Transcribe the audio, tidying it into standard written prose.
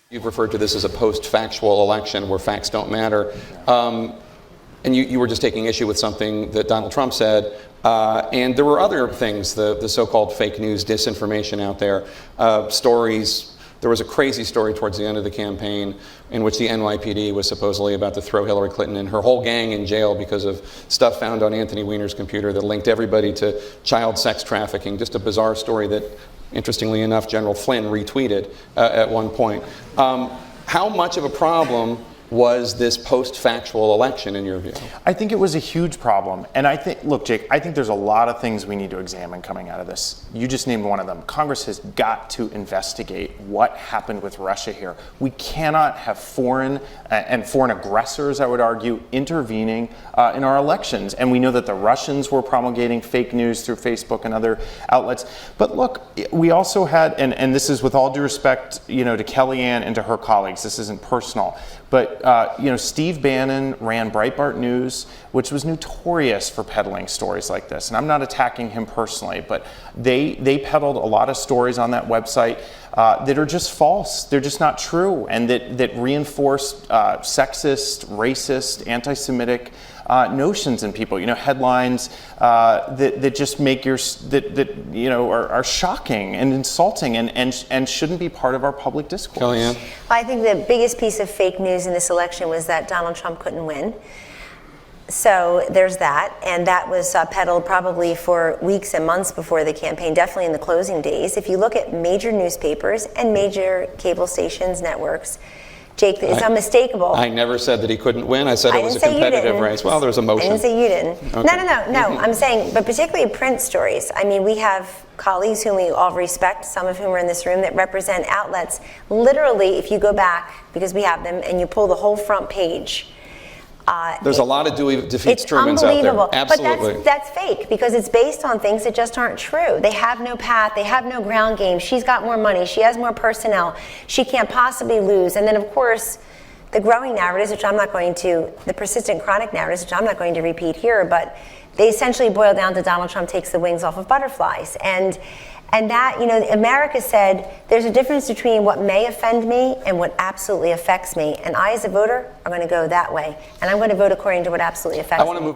You've referred to this as a post-factual election where facts don't matter. And you were just taking issue with something that Donald Trump said. And there were other things, the so-called fake news, disinformation out there, stories. There was a crazy story towards the end of the campaign in which the NYPD was supposedly about to throw Hillary Clinton and her whole gang in jail because of stuff found on Anthony Weiner's computer that linked everybody to child sex trafficking. Just a bizarre story that, interestingly enough, General Flynn retweeted at one point. How much of a problem was this post-factual election in your view? I think it was a huge problem. And I think, look, Jake, I think there's a lot of things we need to examine coming out of this. You just named one of them. Congress has got to investigate what happened with Russia here. We cannot have foreign aggressors, I would argue, intervening in our elections. And we know that the Russians were promulgating fake news through Facebook and other outlets. But look, we also had, and this is with all due respect, to Kellyanne and to her colleagues, this isn't personal, but Steve Bannon ran Breitbart News, which was notorious for peddling stories like this. And I'm not attacking him personally, but they peddled a lot of stories on that website that are just false. They're just not true, and that reinforce sexist, racist, anti-Semitic notions in people. Headlines that just make are shocking and insulting and shouldn't be part of our public discourse. Kellyanne? I think the biggest piece of fake news in this election was that Donald Trump couldn't win. So there's that, and that was peddled probably for weeks and months before the campaign, definitely in the closing days. If you look at major newspapers and major cable stations, networks, Jake, it's unmistakable. I never said that he couldn't win. I said it was a competitive race. Well, there was a motion. I didn't say you didn't. Okay. No. I'm saying, but particularly print stories. I mean, we have colleagues whom we all respect, some of whom are in this room, that represent outlets. Literally, if you go back, because we have them, and you pull the whole front page, there's a lot of defeats Trumans out there. It's unbelievable. Absolutely. But that's fake, because it's based on things that just aren't true. They have no path. They have no ground game. She's got more money. She has more personnel. She can't possibly lose. And then, of course, the growing narratives, the persistent chronic narratives, which I'm not going to repeat here, but they essentially boil down to Donald Trump takes the wings off of butterflies. And that, America said there's a difference between what may offend me and what absolutely affects me. And I, as a voter, are going to go that way. And I'm going to vote according to what absolutely affects me.